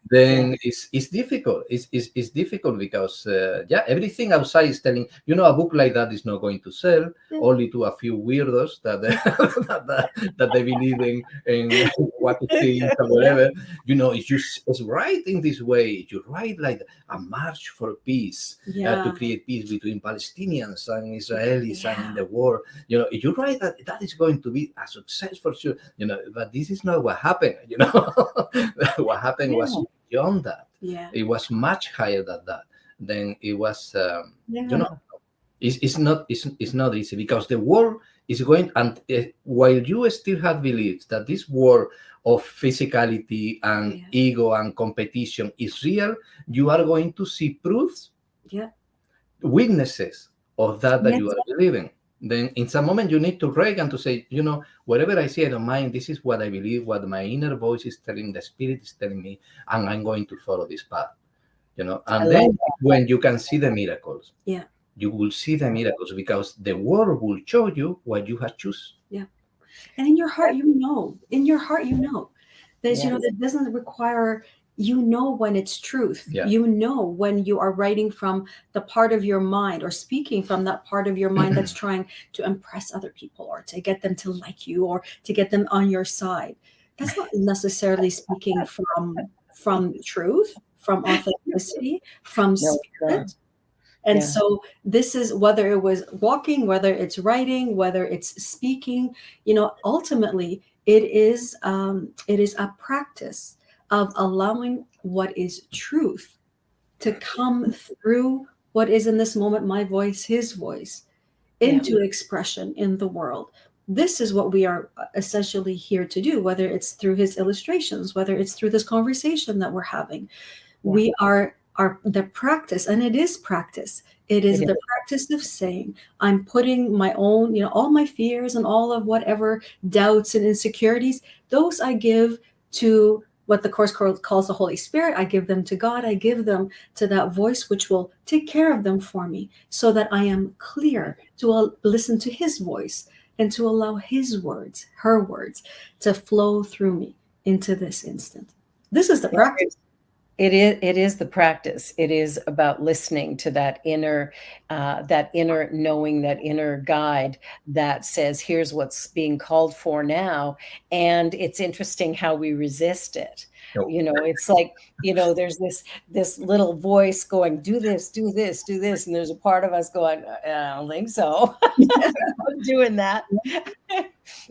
Then it's difficult. It's difficult because everything outside is telling a book like that is not going to sell only to a few weirdos that that they believe in what to think or whatever. It's right in this way. You write like a march for peace to create peace between Palestinians and Israelis and in the world. If you write that is going to be a success for sure. But this is not what happened. What happened was beyond that. It was much higher than that. Then it was it's not easy because the world is going, and while you still have beliefs that this world of physicality and ego and competition is real, you are going to see proofs, witnesses of that you are believing. Then in some moment you need to break and to say, whatever I see, I don't mind. This is what I believe, what my inner voice is telling, the spirit is telling me, and I'm going to follow this path. And then when you can see the miracles, you will see the miracles because the world will show you what you have chosen. And in your heart, there's, that doesn't require, when it's truth, when you are writing from the part of your mind or speaking from that part of your mind that's trying to impress other people or to get them to like you or to get them on your side. That's not necessarily speaking from truth, from authenticity, from spirit. And so this is, whether it was walking, whether it's writing, whether it's speaking, ultimately it is a practice of allowing what is truth to come through what is in this moment, my voice, his voice, into expression in the world. This is what we are essentially here to do, whether it's through his illustrations, whether it's through this conversation that we're having. We are the practice, and it is practice. It is the practice of saying, I'm putting my own, all my fears and all of whatever doubts and insecurities, those I give to what the Course calls the Holy Spirit. I give them to God. I give them to that voice which will take care of them for me, so that I am clear to listen to his voice and to allow his words, her words, to flow through me into this instant. This is the practice. It is the practice. It is about listening to that inner knowing, that inner guide that says, here's what's being called for now. And it's interesting how we resist it. It's like, there's this little voice going, do this, do this, do this. And there's a part of us going, I don't think so. I'm doing that.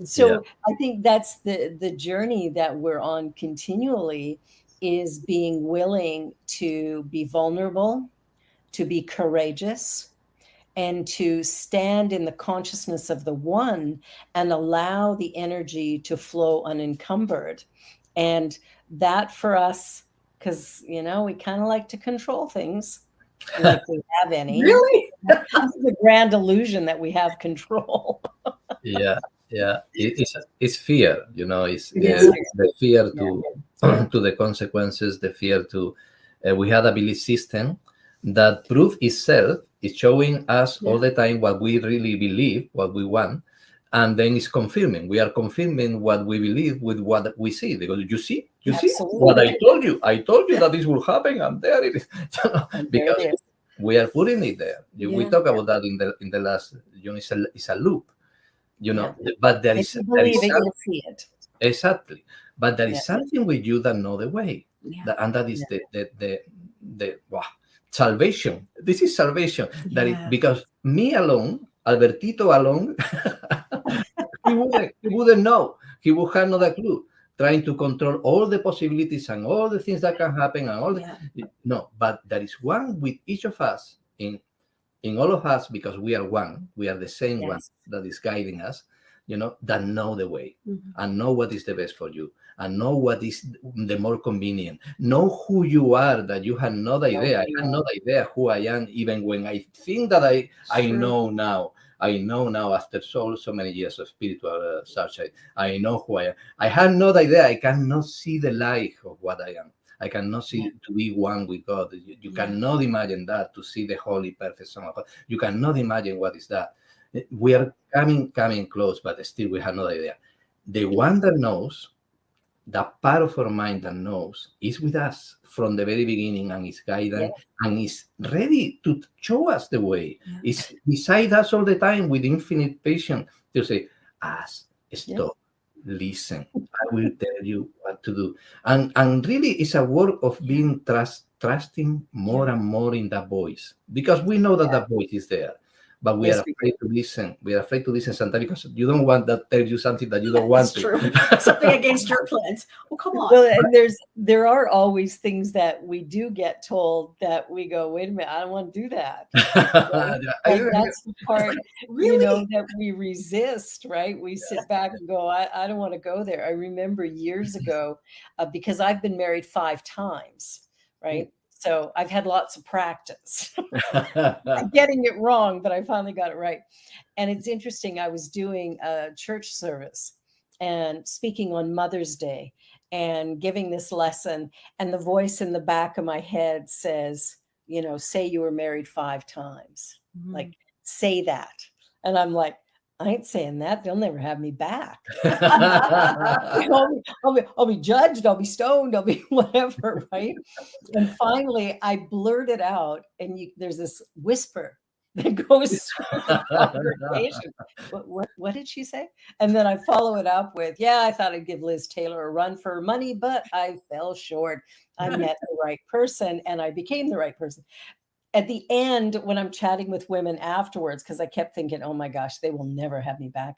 So I think that's the journey that we're on continually, is being willing to be vulnerable, to be courageous, and to stand in the consciousness of the one and allow the energy to flow unencumbered. And that for us, because, we kind of like to control things, like we have any. Really? It's the grand illusion that we have control. Yeah. It's fear, it's the fear to the consequences, the fear to we had a belief system that proof itself is showing us all the time what we really believe, what we want, and then it's confirming. We are confirming what we believe with what we see. They go, you see what I told you that this will happen, and there it is. Because we are putting it there. We talk about that in the last, it's a loop. But there is, you'll see it. Exactly. But there is something with you that know the way. And that is the salvation. This is salvation. That is, because me alone, Albertito alone, he wouldn't know. He would have not a clue. Trying to control all the possibilities and all the things that can happen and all no, but there is one with each of us in all of us, because we are one, we are the same one that is guiding us, that know the way and know what is the best for you and know what is the more convenient. Know who you are, that you have no idea. I have no idea who I am, even when I think that I know now. I know now, after so many years of spiritual search, I know who I am. I have no idea. I cannot see the light of what I am. I cannot see to be one with God. You cannot imagine that, to see the holy, perfect Son of God. You cannot imagine what is that. We are coming close, but still we have no idea. The one that knows, that part of our mind that knows, is with us from the very beginning and is guiding and is ready to show us the way. It's beside us all the time with infinite patience to say, stop. Listen, I will tell you what to do. And really it's a work of being trusting more and more in that voice, because we know that that voice is there, but we are afraid to listen. We are afraid to listen sometimes because you don't want that tell you something that you don't want to. True. Something against your plans. Oh, come on. Well, and there are always things that we do get told that we go, wait a minute, I don't want to do that. Right? That's the part, that we resist, right? We sit back and go, I don't want to go there. I remember years ago, because I've been married 5 times, right? So I've had lots of practice getting it wrong, but I finally got it right. And it's interesting. I was doing a church service and speaking on Mother's Day and giving this lesson. And the voice in the back of my head says, say you were married 5 times, like say that. And I'm like, I ain't saying that. They'll never have me back. I'll be judged. I'll be stoned. I'll be whatever, right? And finally, I blurted out, and there's this whisper that goes through the congregation. What did she say? And then I follow it up with, I thought I'd give Liz Taylor a run for her money, but I fell short. I met the right person, and I became the right person. at the end, when I'm chatting with women afterwards, because I kept thinking, oh my gosh, they will never have me back.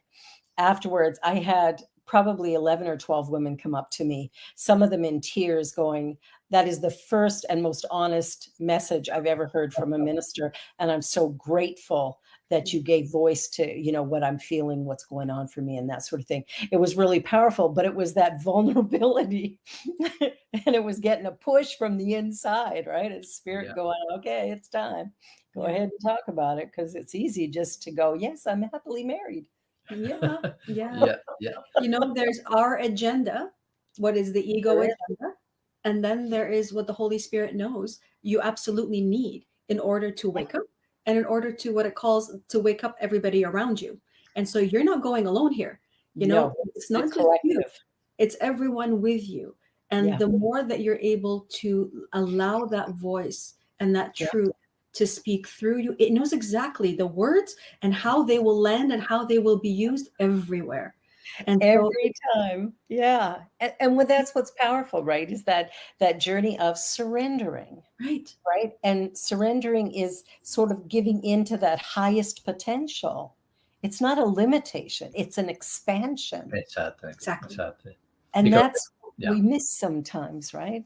Afterwards, I had probably 11 or 12 women come up to me, some of them in tears, going, that is the first and most honest message I've ever heard from a minister. And I'm so grateful that you gave voice to, you know, what I'm feeling, what's going on for me, and that sort of thing. It was really powerful, but it was that vulnerability and it was getting a push from the inside, right? It's spirit Yeah. going, okay, it's time. Go Yeah. ahead and talk about it, because it's easy just to go, yes, I'm happily married. Yeah. Yeah. Yeah. You know, there's our agenda. What is the ego There is. agenda? And then there is what the Holy Spirit knows you absolutely need in order to wake up, and in order to what it calls to wake up everybody around you. And so you're not going alone here. You know, No, it's not it's just you, collective. it's everyone with you. And Yeah. the more that you're able to allow that voice and that Yeah. truth to speak through you, it knows exactly the words and how they will land and how they will be used everywhere. And so, Every time. Yeah. And well, that's what's powerful, right? Is that journey of surrendering, right. right? And surrendering is sort of giving into that highest potential. It's not a limitation, it's an expansion. Exactly. Exactly. Exactly. And Because- that's what we miss sometimes, right?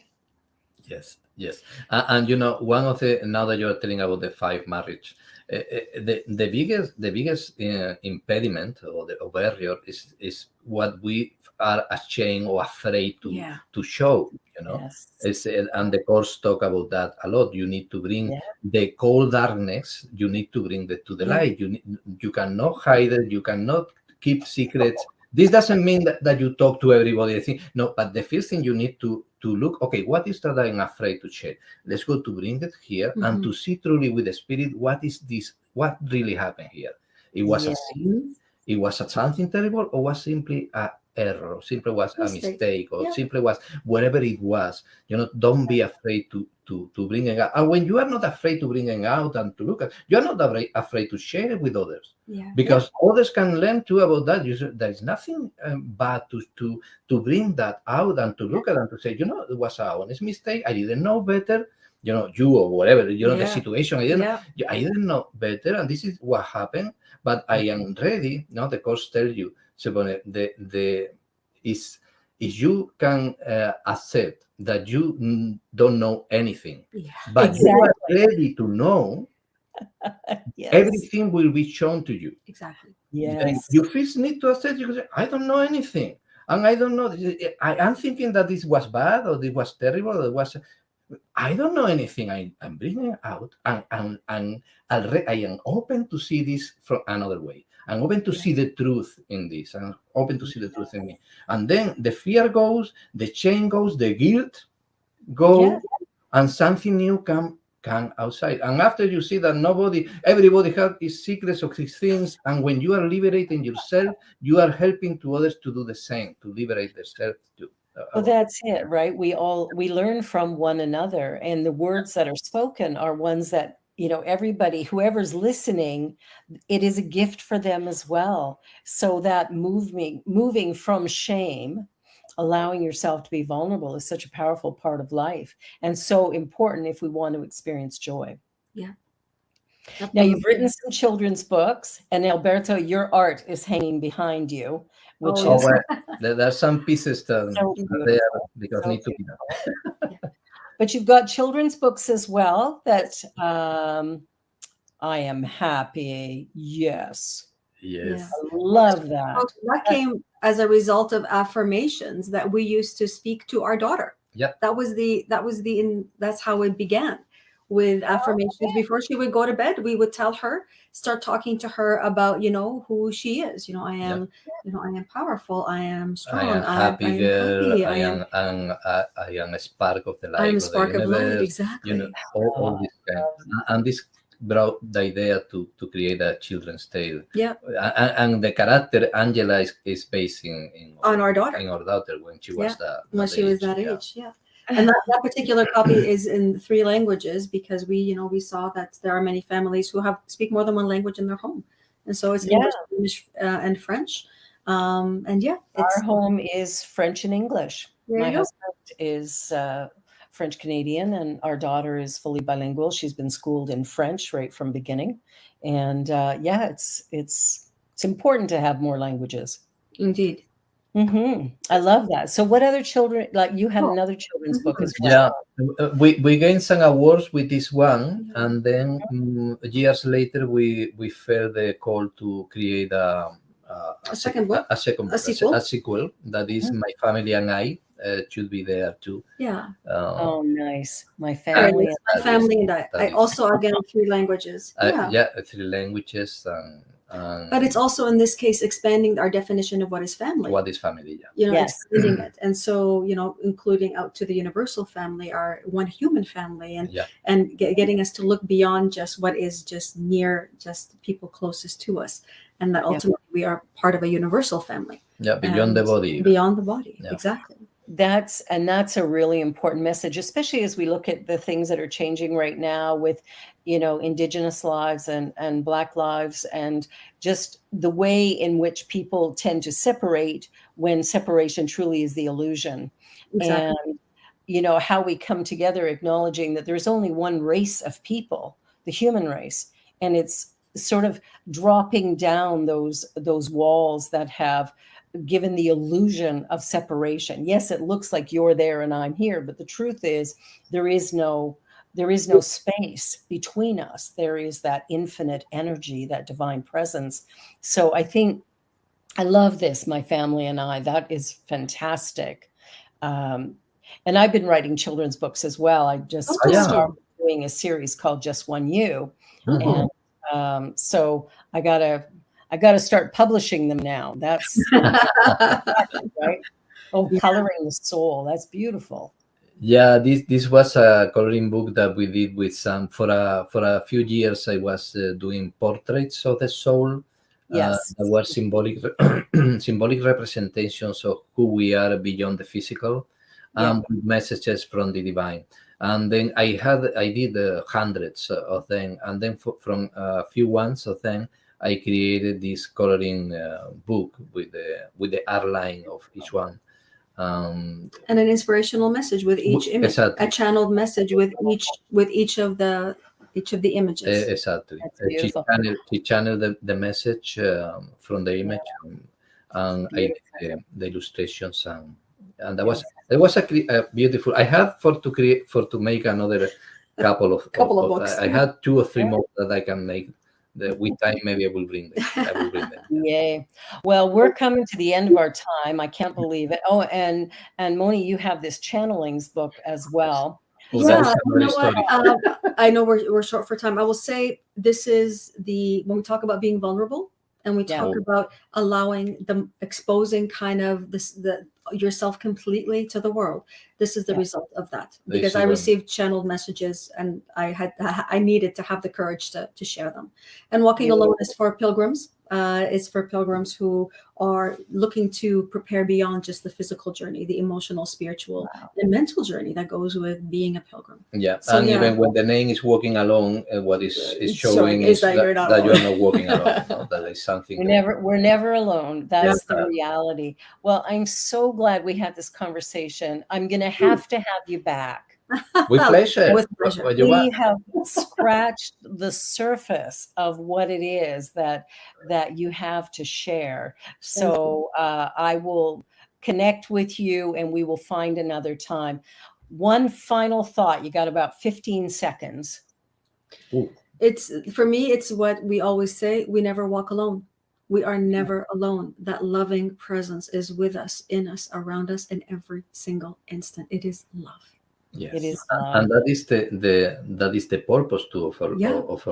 Yes, yes. And you know, one of the, now that you're telling about the 5 marriage, the biggest impediment or the barrier is what we are ashamed or afraid to show. You know, Yes. it's, and the course talk about that a lot. You need to bring Yeah. the cold darkness. You need to bring it to the Yeah. light. You cannot hide it. You cannot keep secrets. This doesn't mean that you talk to everybody. I think no, but the first thing you need to look, okay, what is that I'm afraid to share? Let's go to bring it here and to see truly with the spirit, what is this? What really happened here? It was a sin, it was something terrible, or was simply a error, simply was a mistake, or simply was whatever it was. You know, don't be afraid to bring it out. And when you are not afraid to bring it out and to look at, you are not afraid to share it with others. Because others can learn too about that. There is nothing bad to bring that out and to look at and to say, you know, it was an honest mistake. I didn't know better. You know, you or whatever, you know, the situation. I didn't know better, and this is what happened. But I am ready. Now the course tells you, so is you can accept that you don't know anything, but you are ready to know. Everything will be shown to you. Exactly. Yes. You first need to accept. You say, I don't know anything, and I don't know. I'm thinking that this was bad, or this was terrible, or it was. I don't know anything. I'm bringing it out, and I am open to see this from another way. I'm open to see the truth in this. I'm open to see the truth in me. And then the fear goes, the shame goes, the guilt goes, and something new come outside. And after you see that everybody has his secrets of his things, and when you are liberating yourself, you are helping to others to do the same, to liberate themselves too. Well, that's it, right? We learn from one another, and the words that are spoken are ones that, you know, everybody, whoever's listening, it is a gift for them as well. So that moving from shame, allowing yourself to be vulnerable is such a powerful part of life, and so important if we want to experience joy. Yeah. Now, you've written some children's books, and Alberto, your art is hanging behind you, which is... well, there are some pieces that there because need to be done. But you've got children's books as well that I am happy. Yes. Yes. I love that. That came as a result of affirmations that we used to speak to our daughter. Yep. That's how it began, with affirmations. Before she would go to bed, we would tell her, start talking to her about, you know, who she is. You know, I am, you know, I am powerful. I am strong. I am happy girl. I am a spark of the light. I am a spark of light. Exactly. You know, all this kind. And this brought the idea to create a children's tale. Yeah. And the character Angela is based on our daughter. In our daughter when she was that age. Yeah. And that particular copy is in 3 languages, because we saw that there are many families who speak more than one language in their home, and so it's English and French. Our home is French and English. My husband is French Canadian, and our daughter is fully bilingual. She's been schooled in French right from beginning, and yeah, it's important to have more languages. Indeed. I love that. So, what other children? Like you had another children's book as well. Yeah, we gained some awards with this one, and then years later we felt the call to create a second book, a sequel that is My Family and I. Should be there too. Yeah. Oh, nice. My family. My family and I. I also, again, 3 languages. Yeah, 3 languages. But it's also, in this case, expanding our definition of what is family. What is family? Yeah. You know, Yes. expanding it, and so including out to the universal family, our one human family, and getting us to look beyond just what is just near, just people closest to us, and that ultimately we are part of a universal family. Yeah, beyond the body. Beyond the body, exactly. That's a really important message, especially as we look at the things that are changing right now with, Indigenous lives and Black lives, and just the way in which people tend to separate when separation truly is the illusion. Exactly. And, how we come together acknowledging that there's only one race of people, the human race, and it's sort of dropping down those walls that have given the illusion of separation. Yes, it looks like you're there and I'm here, but the truth is there is no space between us. There is that infinite energy, that divine presence. So I think I love this, My Family and I. That is fantastic. And I've been writing children's books as well. I just started doing a series called Just One You. And so I gotta start publishing them now. That's right. Oh, Coloring the Soul. That's beautiful. Yeah, this was a coloring book that we did with some for a few years. I was doing portraits of the soul. Yes, that were symbolic representations of who we are beyond the physical, with messages from the divine. And then I did hundreds of them, and then from a few ones of them, I created this coloring book with the art line of each one, and an inspirational message with each image, exactly. A channeled message with each of the images. Exactly. She channeled the message from the image, and I did the illustrations, and that was a beautiful. I had to make another couple of books. I had 2 or 3 more that I can make. With time, maybe I will bring them. Yay. Well, we're coming to the end of our time. I can't believe it. Oh, and Mony, you have this channelings book as well. Yeah, I know we're short for time. I will say this is when we talk about being vulnerable, and we talk about allowing exposing kind of yourself completely to the world. This is the result of that, because I received channeled messages, and I needed to have the courage to share them. And Walking Alone is for pilgrims. It's for pilgrims who are looking to prepare beyond just the physical journey, the emotional, spiritual, and mental journey that goes with being a pilgrim. Yeah, so, and even when the name is Walking Alone, what is showing is that you're not walking alone. No, that is something. We're never alone. That's the reality. Well, I'm so glad we had this conversation. I'm going to have you back. With pleasure. We have scratched the surface of what it is that you have to share. So I will connect with you, and we will find another time. One final thought. You got about 15 seconds. Ooh. For me, it's what we always say: we never walk alone. We are never alone. That loving presence is with us, in us, around us, in every single instant. It is love. Yes, it is, and that is the purpose too of our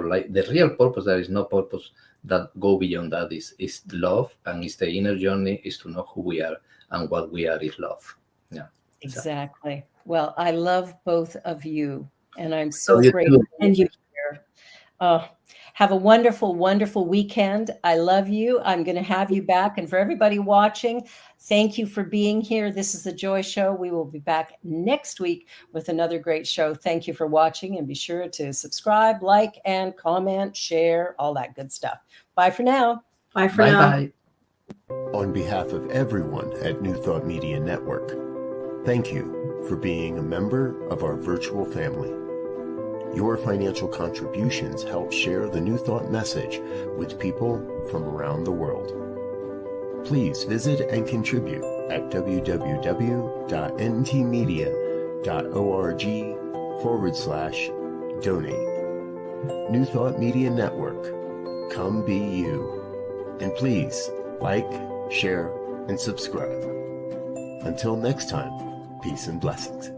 life. The real purpose. There is no purpose that go beyond that. Is love, and it's the inner journey. Is to know who we are, and what we are is love. Yeah, exactly. Well, I love both of you, and I'm so grateful. And you here. Have a wonderful, wonderful weekend. I love you. I'm going to have you back. And for everybody watching, thank you for being here. This is The Joy Show. We will be back next week with another great show. Thank you for watching, and be sure to subscribe, like, and comment, share, all that good stuff. Bye for now. Bye for now. Bye. On behalf of everyone at New Thought Media Network, Thank you for being a member of our virtual family. Your financial contributions help share the New Thought message with people from around the world. Please visit and contribute at www.ntmedia.org/donate. New Thought Media Network. Come be you. And please like, share, and subscribe. Until next time, peace and blessings.